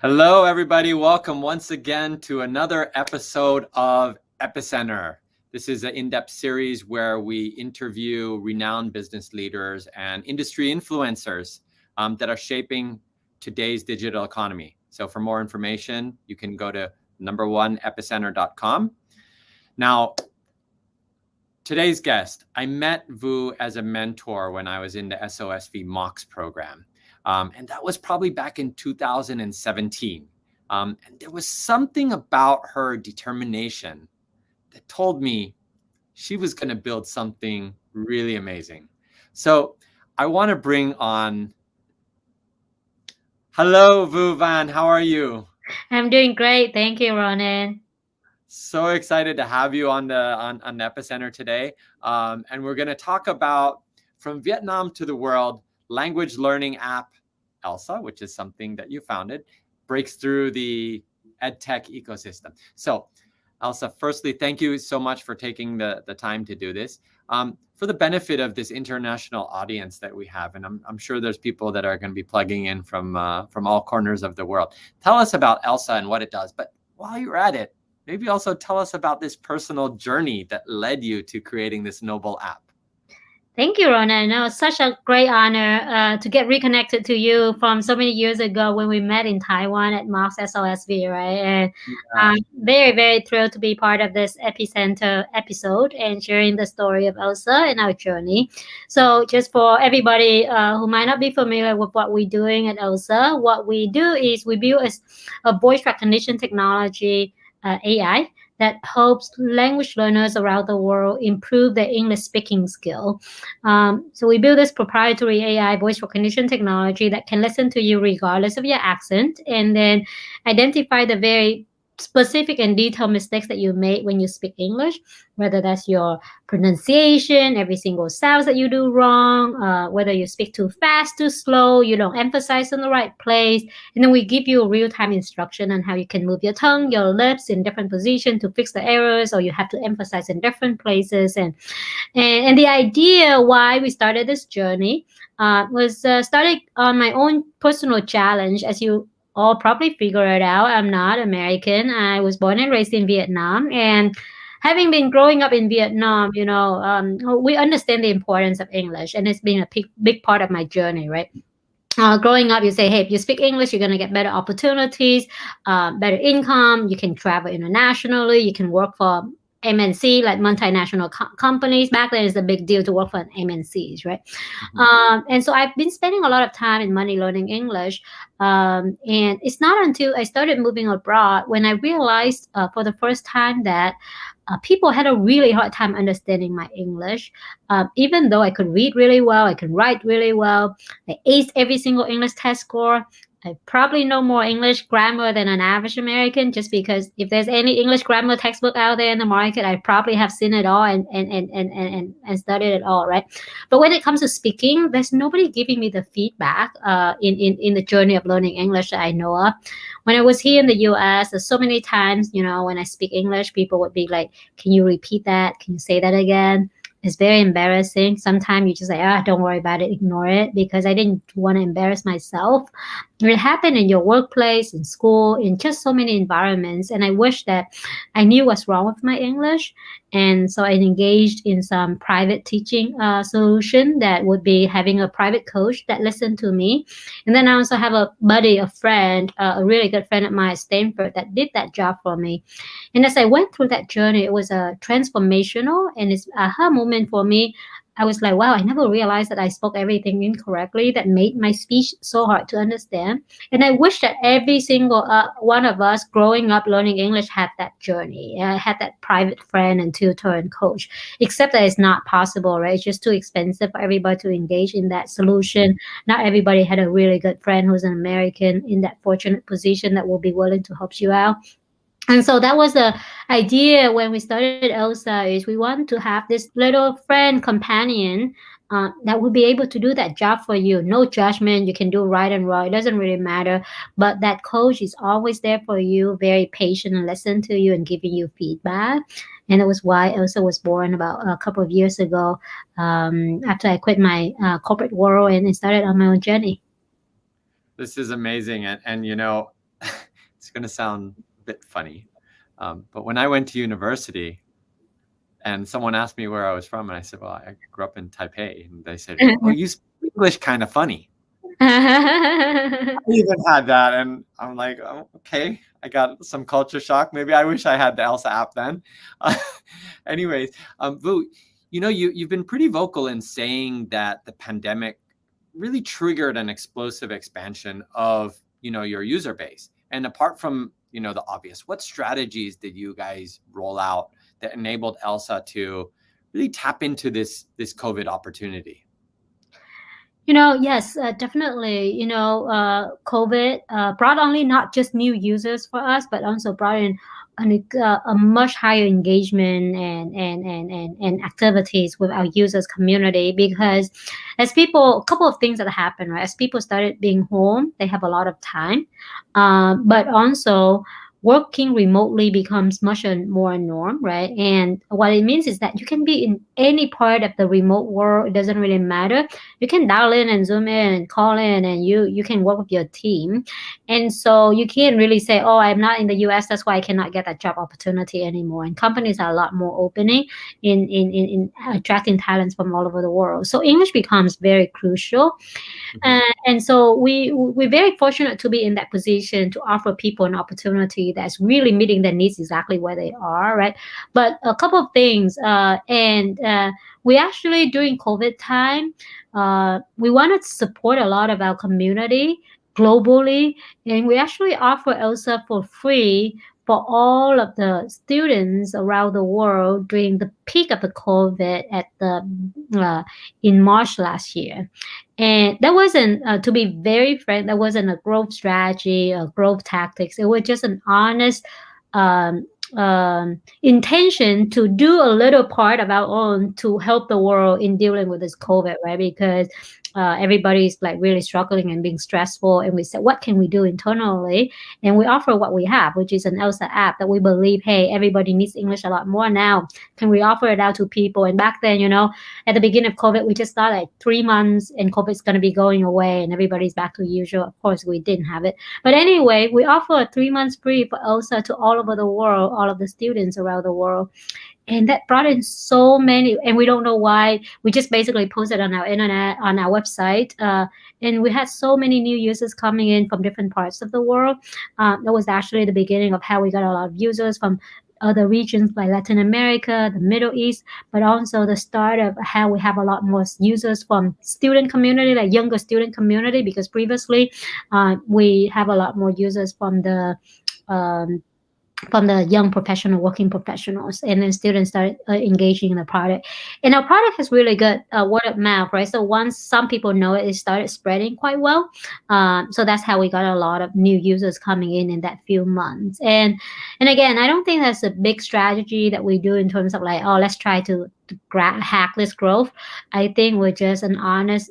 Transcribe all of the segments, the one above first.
Hello, everybody. Welcome once again to another episode of Epicenter. This is an in-depth series where we interview renowned business leaders and industry influencers that are shaping today's digital economy. So for more information, you can go to epicenter.com. Now, today's guest, I met Vu as a mentor when I was in the SOSV MOX program. And that was probably back in 2017. And there was something about her determination that told me she was going to build something really amazing. So I want to bring on, hello, Vu Van, how are you? I'm doing great. Thank you, Ronen. So excited to have you on Epicenter today. And we're going to talk about From Vietnam to the World, language learning app ELSA, which is something that you founded, breaks through the edtech ecosystem. So ELSA, firstly, thank you so much for taking the time to do this. For the benefit of this international audience that we have, and I'm sure there's people that are going to be plugging in from all corners of the world. Tell us about ELSA and what it does. But while you're at it, maybe also tell us about this personal journey that led you to creating this noble app. Thank you, Ronen. No, it's such a great honor to get reconnected to you from so many years ago when we met in Taiwan at MOX SOSV, right? And I'm very, very thrilled to be part of this Epicenter episode and sharing the story of ELSA and our journey. So just for everybody who might not be familiar with what we're doing at ELSA, what we do is we build a voice recognition technology, AI, that helps language learners around the world improve their English speaking skill. So we build this proprietary AI voice recognition technology that can listen to you regardless of your accent and then identify the very specific and detailed mistakes that you made when you speak English, whether that's your pronunciation, every single sound that you do wrong, whether you speak too fast, too slow, you don't emphasize in the right place. And then we give you a real-time instruction on how you can move your tongue, your lips in different positions to fix the errors, or you have to emphasize in different places. And the idea why we started this journey was started on my own personal challenge. As you all probably figure it out, I'm not American. I was born and raised in Vietnam, and having been growing up in Vietnam, we understand the importance of English, and it's been a big part of my journey, right? Growing up, you say, hey, if you speak English, you're going to get better opportunities, better income. You can travel internationally. You can work for MNC, like multinational companies. Back then, it's a big deal to work for MNCs, right? And so I've been spending a lot of time and money learning English. And it's not until I started moving abroad when I realized for the first time that people had a really hard time understanding my English. Even though I could read really well, I could write really well, I aced every single English test score. I probably know more English grammar than an average American, just because if there's any English grammar textbook out there in the market, I probably have seen it all and studied it all, right? But when it comes to speaking, there's nobody giving me the feedback in the journey of learning English that I know of. When I was here in the US, there's so many times, when I speak English, people would be like, can you repeat that? Can you say that again? It's very embarrassing. Sometimes you just say, don't worry about it, ignore it, because I didn't want to embarrass myself. It happened in your workplace, in school, in just so many environments. And I wish that I knew what's wrong with my English. And so I engaged in some private teaching solution that would be having a private coach that listened to me. And then I also have a buddy, a friend, a really good friend of mine at Stanford that did that job for me. And as I went through that journey, it was a transformational and it's aha moment for me. I was like, wow, I never realized that I spoke everything incorrectly that made my speech so hard to understand. And I wish that every single one of us growing up learning English had that journey, had that private friend and tutor and coach, except that it's not possible, right? It's just too expensive for everybody to engage in that solution. Not everybody had a really good friend who's an American in that fortunate position that will be willing to help you out. And so that was the idea when we started ELSA, is we want to have this little friend companion that will be able to do that job for you. No judgment. You can do right and wrong. It doesn't really matter. But that coach is always there for you, very patient and listen to you and giving you feedback. And that was why ELSA was born about a couple of years ago after I quit my corporate world and started on my own journey. This is amazing. And going to sound a bit funny. But when I went to university and someone asked me where I was from, and I said, well, I grew up in Taipei. And they said, oh, you speak English kind of funny. I even had that. And I'm like, oh, okay, I got some culture shock. Maybe I wish I had the ELSA app then. Anyways, Vu, you've been pretty vocal in saying that the pandemic really triggered an explosive expansion of, your user base. And apart from, the obvious, what strategies did you guys roll out that enabled ELSA to really tap into this COVID opportunity? Yes, definitely. COVID brought only not just new users for us, but also brought in a much higher engagement and activities with our users community, because a couple of things that happened, right? As people started being home, they have a lot of time, but also working remotely becomes much more a norm, right? And what it means is that you can be in any part of the remote world. It doesn't really matter. You can dial in and zoom in and call in, and you can work with your team. And so you can't really say, oh, I'm not in the US, that's why I cannot get that job opportunity anymore. And companies are a lot more opening in attracting talents from all over the world. So English becomes very crucial. And so we're very fortunate to be in that position to offer people an opportunity that's really meeting their needs exactly where they are, right? But a couple of things, we actually, during COVID time, we wanted to support a lot of our community globally, and we actually offer ELSA for free for all of the students around the world during the peak of the COVID in March last year. And that wasn't, to be very frank, that wasn't a growth strategy or growth tactics. It was just an honest um, intention to do a little part of our own to help the world in dealing with this COVID, right? Because everybody's like really struggling and being stressful. And we said, what can we do internally? And we offer what we have, which is an ELSA app that we believe, hey, everybody needs English a lot more now. Can we offer it out to people? And back then, at the beginning of COVID, we just thought like 3 months and COVID's going to be going away and everybody's back to usual. Of course, we didn't have it. But anyway, we offer 3 months free for ELSA to all over the world, all of the students around the world. And that brought in so many, and we don't know why. We just basically posted on our internet, on our website, and we had so many new users coming in from different parts of the world. That was actually the beginning of how we got a lot of users from other regions like Latin America, the Middle East, but also the start of how we have a lot more users from student community, like younger student community, because previously we have a lot more users from the young working professionals, and then students started engaging in the product. And our product has really good word of mouth, right? So once some people know it, it started spreading quite well. So that's how we got a lot of new users coming in that few months. And again, I don't think that's a big strategy that we do in terms of like, oh, let's try to hack this growth. I think we're just an honest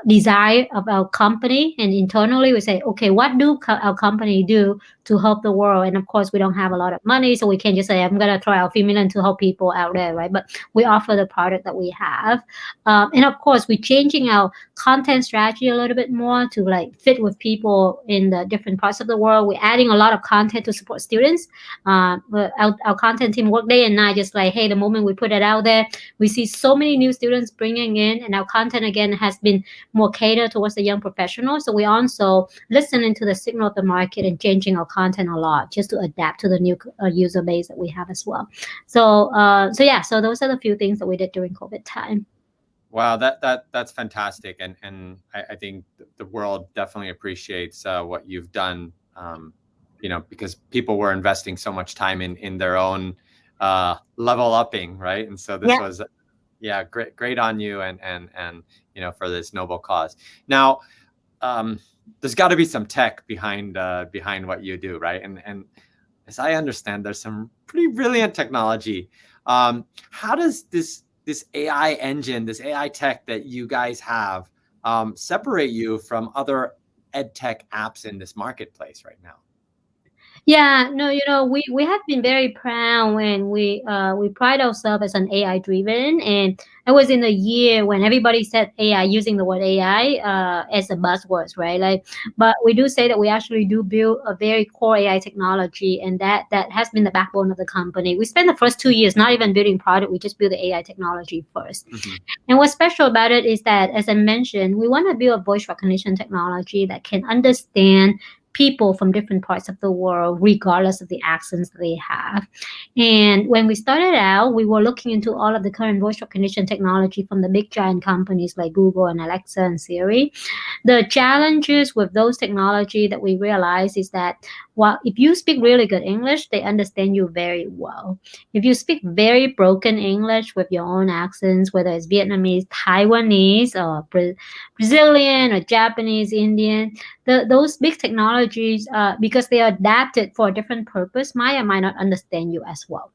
desire of our company, and internally we say, okay, what do our company do to help the world? And of course, we don't have a lot of money, so we can't just say, I'm gonna throw out a few million to help people out there, right? But we offer the product that we have, and of course, we're changing our content strategy a little bit more to like fit with people in the different parts of the world. We're adding a lot of content to support students. Our content team work day and night, just like, hey, the moment we put it out there, we see so many new students bringing in, and our content again has been more catered towards the young professionals. So we also listening to the signal of the market and changing our content a lot just to adapt to the new user base that we have as well. So so those are the few things that we did during COVID time. Wow, that's fantastic, and I think the world definitely appreciates what you've done. Because people were investing so much time in their own level upping, right? And so this was, great on you, and for this noble cause. Now, there's got to be some tech behind what you do, right? And as I understand, there's some pretty brilliant technology. How does this AI engine, this AI tech that you guys have, separate you from other ed tech apps in this marketplace right now? Yeah, no, we have been very proud when we pride ourselves as an AI driven, and I was in a year when everybody said AI, using the word AI as a buzzword, right? Like, but we do say that we actually do build a very core AI technology, and that has been the backbone of the company. We spent the first 2 years not even building product; we just built the AI technology first. Hmm. And what's special about it is that, as I mentioned, we want to build a voice recognition technology that can understand people from different parts of the world, regardless of the accents they have. And when we started out, we were looking into all of the current voice recognition technology from the big giant companies like Google and Alexa and Siri. The challenges with those technology that we realize is that, well, if you speak really good English, they understand you very well. If you speak very broken English with your own accents, whether it's Vietnamese, Taiwanese, or Brazilian, or Japanese, Indian, those big technologies, because they are adapted for a different purpose, might not understand you as well.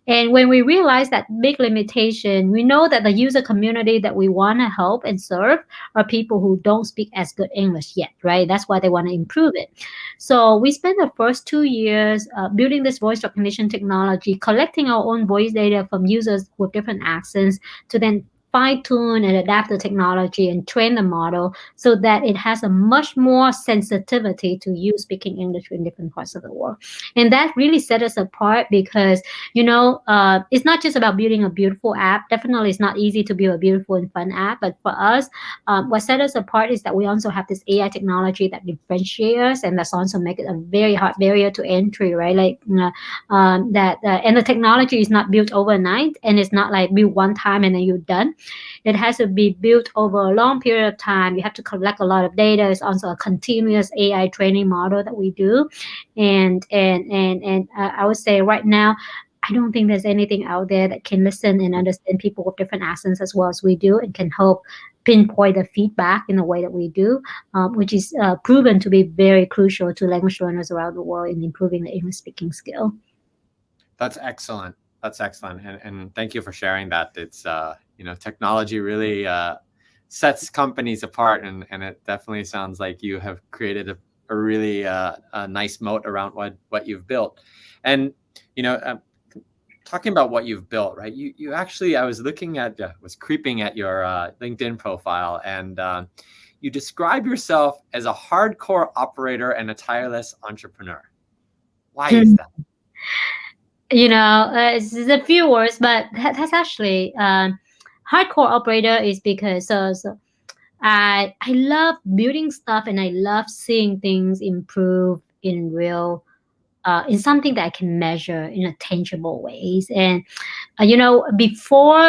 And when we realize that big limitation, we know that the user community that we want to help and serve are people who don't speak as good English yet, right? That's why they want to improve it. So we spent the first 2 years building this voice recognition technology, collecting our own voice data from users with different accents to then fine tune and adapt the technology and train the model so that it has a much more sensitivity to you speaking English in different parts of the world. And that really set us apart because it's not just about building a beautiful app. Definitely, it's not easy to build a beautiful and fun app. But for us, what set us apart is that we also have this AI technology that differentiates us, and that's also make it a very hard barrier to entry, right? Like and the technology is not built overnight, and it's not like built one time and then you're done. It has to be built over a long period of time. You have to collect a lot of data. It's also a continuous AI training model that we do, and I would say right now, I don't think there's anything out there that can listen and understand people with different accents as well as we do, and can help pinpoint the feedback in the way that we do, which is proven to be very crucial to language learners around the world in improving the English speaking skill. That's excellent. That's excellent. And thank you for sharing that. It's, technology really sets companies apart. And it definitely sounds like you have created a really a nice moat around what you've built. And, talking about what you've built, right? You actually, I was creeping at your LinkedIn profile, and you describe yourself as a hardcore operator and a tireless entrepreneur. Why is that? It's a few words, but that's actually hardcore operator is because I love building stuff, and I love seeing things improve in real in something that I can measure in a tangible ways. And before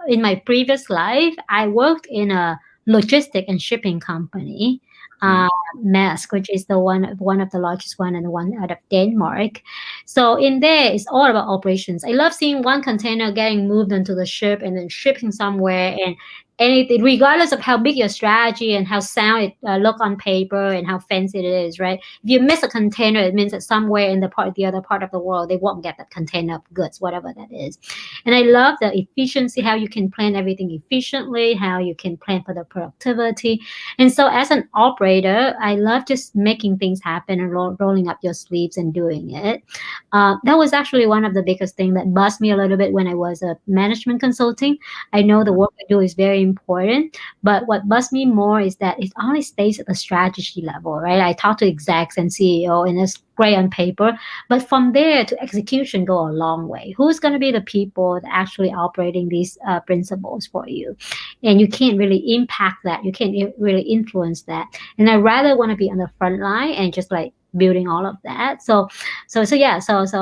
in my previous life, I worked in a logistic and shipping company, uh, Maersk, which is the one of the largest one, and the one out of Denmark. So in there, it's all about operations. I love seeing one container getting moved onto the ship and then shipping somewhere, and anything, regardless of how big your strategy and how sound it look on paper and how fancy it is, right? If you miss a container, it means that somewhere in the other part of the world, they won't get that container of goods, whatever that is. And I love the efficiency, how you can plan everything efficiently, how you can plan for the productivity. And so as an operator, I love just making things happen and rolling up your sleeves and doing it. That was actually one of the biggest things that buzzed me a little bit when I was a management consulting. I know the work I do is very important, but what buzzed me more is that it only stays at the strategy level, right? I talk to execs and CEO, and it's great on paper, but from there to execution go a long way. Who's going to be the people that actually operating these principles for you? And you can't really impact that. You can't really influence that. And I rather want to be on the front line and just like building all of that.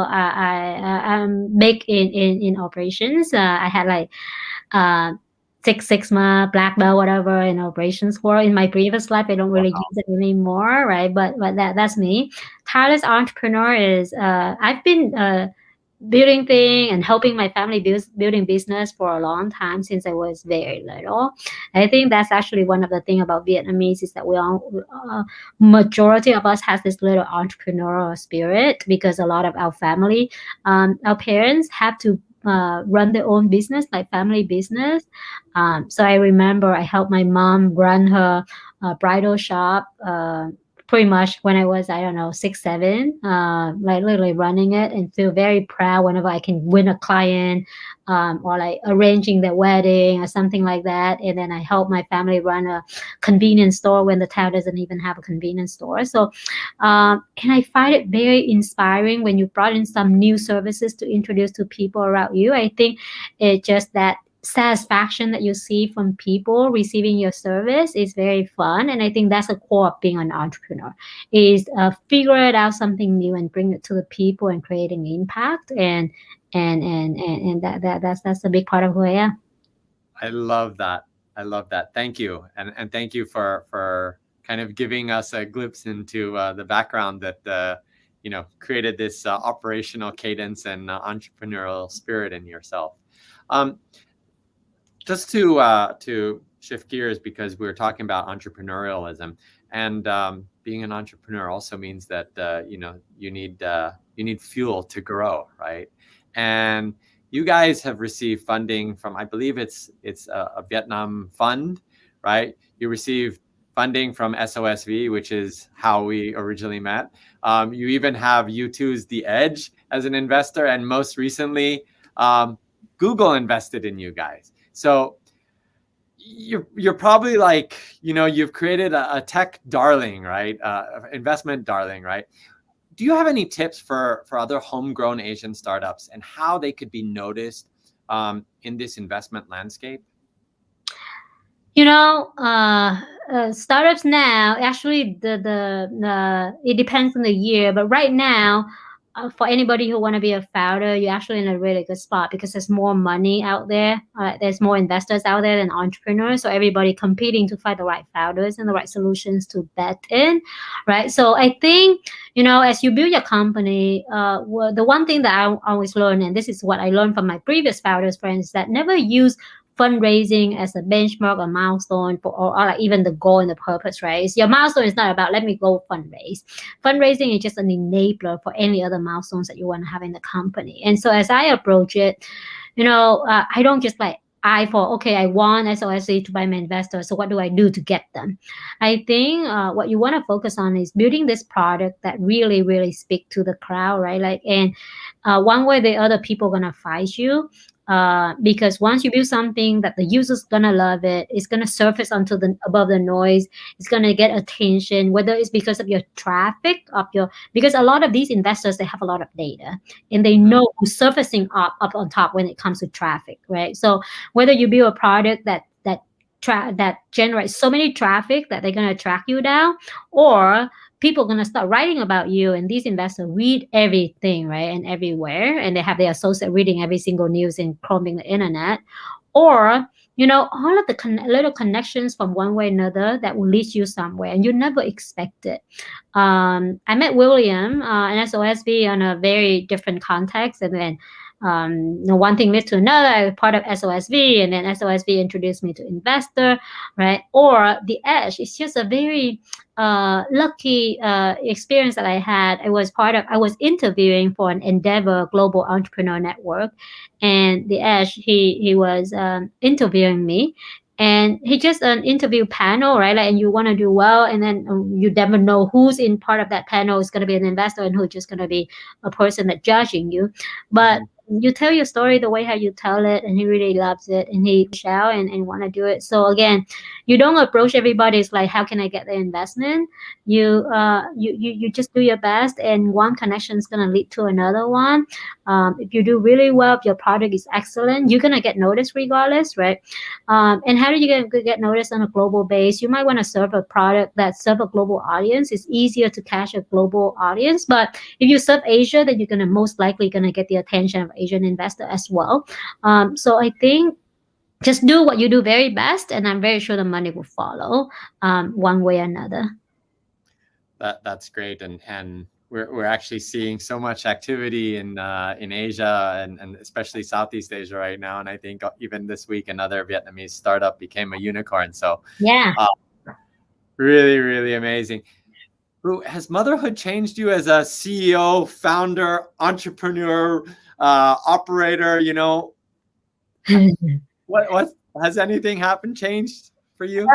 I'm big in operations. I had like uh, Six Sigma, Black Belt, whatever in operations world. In my previous life, I don't really use it anymore, right? But that's me. Tireless entrepreneur is I've been building thing and helping my family building business for a long time since I was very little. I think that's actually one of the thing about Vietnamese is that we all majority of us has this little entrepreneurial spirit because a lot of our family, our parents have to run their own business, like family business. So I remember I helped my mom run her bridal shop pretty much when I was, I don't know, 6, 7, like literally running it, and feel very proud whenever I can win a client, or like arranging their wedding or something like that. And then I help my family run a convenience store when the town doesn't even have a convenience store. So, and I find it very inspiring when you brought in some new services to introduce to people around you. I think it's just that satisfaction that you see from people receiving your service is very fun, and I think that's the core of being an entrepreneur, is figure it out something new and bring it to the people and creating impact, and that's a big part of who I am. I love that. I love that. Thank you, and thank you for kind of giving us a glimpse into the background that created this operational cadence and entrepreneurial spirit in yourself. Just to shift gears, because we were talking about entrepreneurialism, and being an entrepreneur also means that you need fuel to grow, right? And you guys have received funding from, I believe it's a Vietnam fund, right? You received funding from SOSV, which is how we originally met. You even have U2's The Edge as an investor, and most recently, Google invested in you guys. So you're probably like, you've created a tech darling, right? Investment darling, right? Do you have any tips for other homegrown Asian startups and how they could be noticed in this investment landscape? Startups now, actually, the it depends on the year, but right now, for anybody who want to be a founder, you're actually in a really good spot because there's more money out there. There's more investors out there than entrepreneurs. So everybody competing to find the right founders and the right solutions to bet in, right? So I think, as you build your company, the one thing that I always learn, and this is what I learned from my previous founders friends, that never use fundraising as a benchmark or milestone or like even the goal and the purpose, right? Your milestone is not about let me go fundraise. Fundraising is just an enabler for any other milestones that you want to have in the company. And so as I approach it, I don't just like I want SOSC to buy my investors. So what do I do to get them? I think what you want to focus on is building this product that really, really speak to the crowd, right? Like, and one way or the other, people are gonna find you. Because once you build something that the user's gonna love it's gonna surface onto above the noise. It's gonna get attention, whether it's because of your traffic because a lot of these investors, they have a lot of data and they know who's surfacing up on top when it comes to traffic, right? So whether you build a product that generates so many traffic that they're gonna track you down, or people are going to start writing about you, and these investors read everything, right, and everywhere, and they have their associate reading every single news and combing the internet, or all of the little connections from one way or another that will lead you somewhere and you never expect it. I met William and SOSV on a very different context, and then one thing led to another. I was part of SOSV, and then SOSV introduced me to investor, right? Or The Edge. It's just a very lucky experience that I had. I was interviewing for an Endeavor Global Entrepreneur Network, and The Edge, he was interviewing me. And he just an interview panel, right? Like, and you want to do well, and then you never know who's in part of that panel is going to be an investor and who's just going to be a person that judging you. But you tell your story the way how you tell it, and he really loves it, and he shall and want to do it. So again, you don't approach everybody. It's like, how can I get the investment? You just do your best, and one connection is going to lead to another one. If you do really well, if your product is excellent, you're going to get noticed regardless, right? And how do you get noticed on a global base? You might want to serve a product that serve a global audience. It's easier to catch a global audience, but if you serve Asia, then you're going to most likely going to get the attention of Asian investor as well. So I think just do what you do very best, and I'm very sure the money will follow one way or another. That's great, and we're actually seeing so much activity in Asia and especially Southeast Asia right now. And I think even this week another Vietnamese startup became a unicorn. So yeah, really, really amazing. Has motherhood changed you as a CEO, founder, entrepreneur, operator? What has anything changed for you?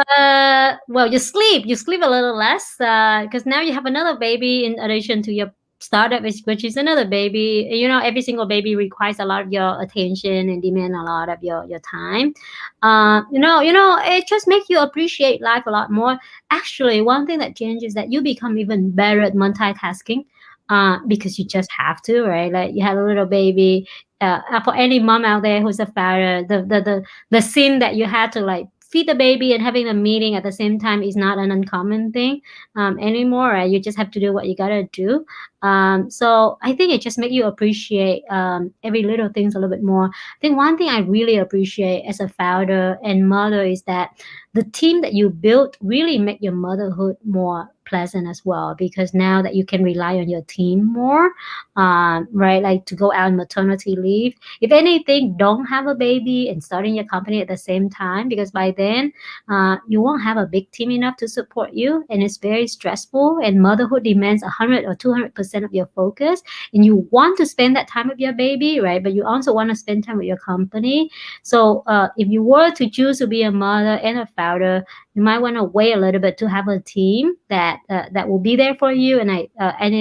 Well, you sleep a little less because now you have another baby in addition to your startup, which is another baby. You know, every single baby requires a lot of your attention and demand a lot of your time. It just makes you appreciate life a lot more. Actually, one thing that changes is that you become even better at multitasking. Because you just have to, right? Like you have a little baby. For any mom out there who's a founder, the scene that you had to like feed the baby and having a meeting at the same time is not an uncommon thing anymore, right? You just have to do what you gotta do. So I think it just makes you appreciate every little things a little bit more. I think one thing I really appreciate as a founder and mother is that the team that you built really make your motherhood more pleasant as well, because now that you can rely on your team more, right? Like to go out on maternity leave. If anything, don't have a baby and starting your company at the same time, because by then you won't have a big team enough to support you, and it's very stressful. And motherhood demands 100 or 200% of your focus, and you want to spend that time with your baby, right? But you also want to spend time with your company. So if you were to choose to be a mother and a founder, you might want to wait a little bit to have a team that will be there for you. And I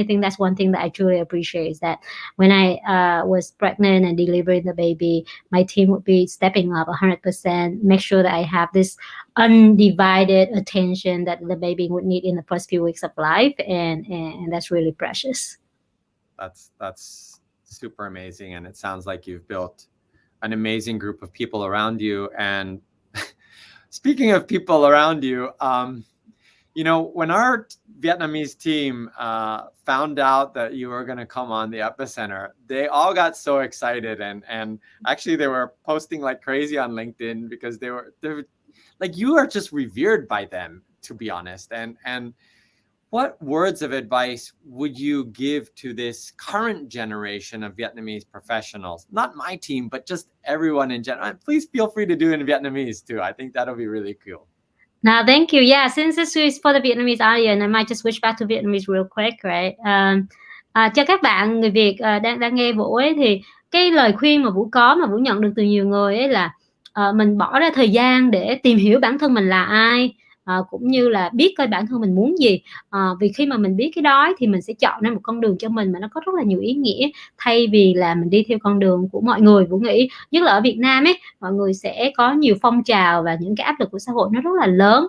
think that's one thing that I truly appreciate is that when I was pregnant and delivering the baby, my team would be stepping up 100%, make sure that I have this undivided attention that the baby would need in the first few weeks of life, and that's really precious. That's super amazing, and it sounds like you've built an amazing group of people around you. And speaking of people around you, when our Vietnamese team found out that you were going to come on the Epicenter, they all got so excited, and actually they were posting like crazy on LinkedIn because they were like, you are just revered by them, to be honest. And what words of advice would you give to this current generation of Vietnamese professionals? Not my team, but just everyone in general. And please feel free to do it in Vietnamese too. I think that'll be really cool. Now, thank you. Yeah, since this is for the Vietnamese audience, I might just switch back to Vietnamese real quick, right? Cho các bạn người Việt đang nghe Vũ ấy, thì cái lời khuyên mà Vũ có mà Vũ nhận được từ nhiều người ấy là mình bỏ ra thời gian để tìm hiểu bản thân mình là ai, cũng như là biết coi bản thân mình muốn gì. Vì khi mà mình biết cái đó thì mình sẽ chọn ra một con đường cho mình mà nó có rất là nhiều ý nghĩa, thay vì là mình đi theo con đường của mọi người. Vũ nghĩ nhất là ở Việt Nam ấy, mọi người sẽ có nhiều phong trào và những cái áp lực của xã hội nó rất là lớn.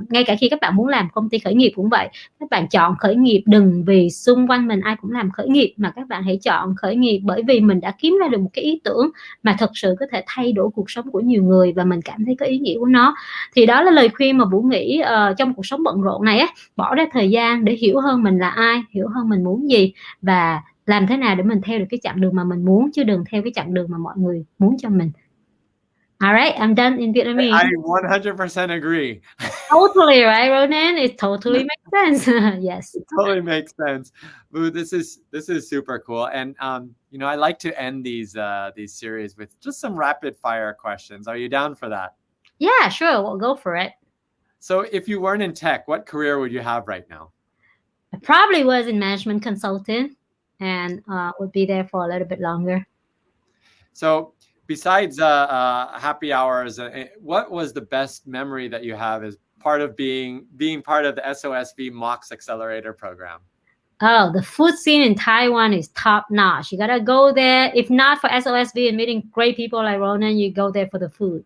Ngay cả khi các bạn muốn làm công ty khởi nghiệp cũng vậy, các bạn chọn khởi nghiệp đừng vì xung quanh mình ai cũng làm khởi nghiệp, mà các bạn hãy chọn khởi nghiệp bởi vì mình đã kiếm ra được một cái ý tưởng mà thật sự có thể thay đổi cuộc sống của nhiều người và mình cảm thấy có ý nghĩa của nó. Thì đó là lời khuyên mà Vũ nghĩ trong cuộc sống bận rộn này á, bỏ ra thời gian để hiểu hơn mình là ai, hiểu hơn mình muốn gì, và làm thế nào để mình theo được cái chặng đường mà mình muốn, chứ đừng theo cái chặng đường mà mọi người muốn cho mình. Alright, I'm done in Vietnamese. I 100% agree. Totally, right, Ronen? It totally makes sense. Yes. It totally makes sense. Boo, this is super cool. And I like to end these series with just some rapid fire questions. Are you down for that? Yeah, sure. We'll go for it. So if you weren't in tech, what career would you have right now? I probably was in management consulting and would be there for a little bit longer. So besides happy hours, what was the best memory that you have as part of being part of the SOSV MOX Accelerator program? Oh, the food scene in Taiwan is top notch. You gotta go there. If not for SOSV and meeting great people like Ronen, you go there for the food.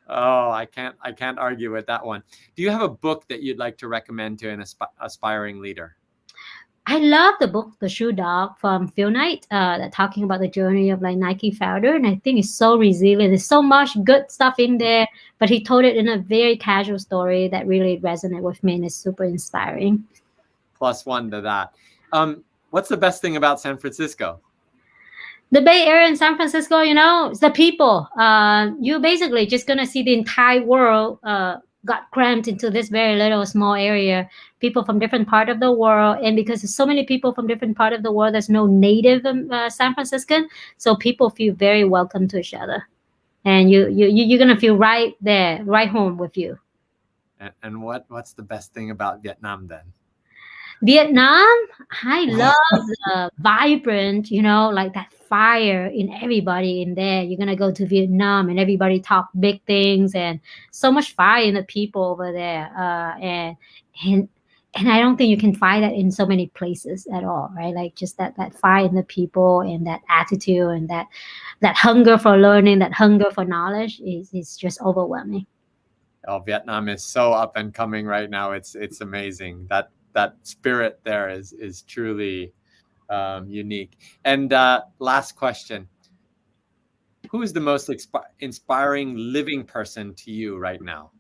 Oh, I can't argue with that one. Do you have a book that you'd like to recommend to an aspiring leader? I love the book The Shoe Dog from Phil Knight, that talking about the journey of like Nike founder, and I think it's so resilient. There's so much good stuff in there, but he told it in a very casual story that really resonated with me and is super inspiring. +1 to that. What's the best thing about San Francisco? The Bay Area in San Francisco, it's the people. You're basically just gonna see the entire world got cramped into this very little small area. People from different part of the world, and because there's so many people from different part of the world, there's no native San Franciscan, so people feel very welcome to each other, and you're gonna feel right there, right home with you. And what's the best thing about Vietnam then? Vietnam, I love the vibrant, like that fire in everybody in there. You're gonna go to Vietnam and everybody talk big things, and so much fire in the people over there. And and I don't think you can find that in so many places at all, right? Like just that fire in the people and that attitude and that hunger for learning, that hunger for knowledge is just overwhelming. Oh, Vietnam is so up and coming right now. It's amazing. That spirit there is truly unique. And last question: who is the most inspiring living person to you right now?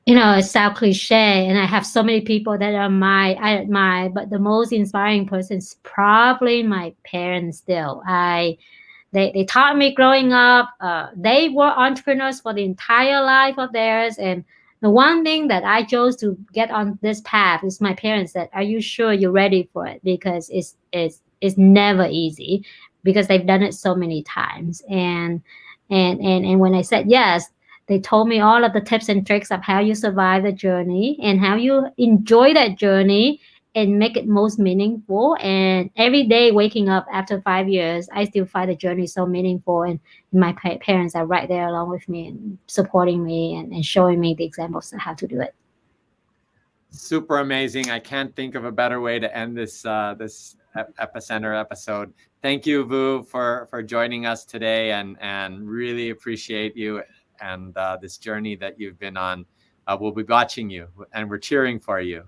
It sounds cliche, and I have so many people that I admire, but the most inspiring person is probably my parents. Still, they taught me growing up. They were entrepreneurs for the entire life of theirs, and the one thing that I chose to get on this path is my parents said, "Are you sure you're ready for it?" Because it's never easy, because they've done it so many times. And when I said yes, they told me all of the tips and tricks of how you survive the journey and how you enjoy that journey and make it most meaningful. And every day waking up after 5 years, I still find the journey so meaningful. And my parents are right there along with me and supporting me and showing me the examples of how to do it. Super amazing. I can't think of a better way to end this Epicenter episode. Thank you, Vu, for joining us today, and really appreciate you and this journey that you've been on. We'll be watching you, and we're cheering for you.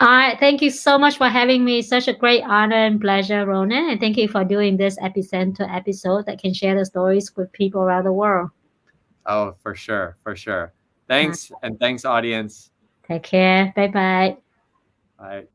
All right. Thank you so much for having me. Such a great honor and pleasure, Ronen. And thank you for doing this Epicenter episode that can share the stories with people around the world. Oh, for sure. For sure. Thanks. And thanks, audience. Take care. Bye-bye. Bye.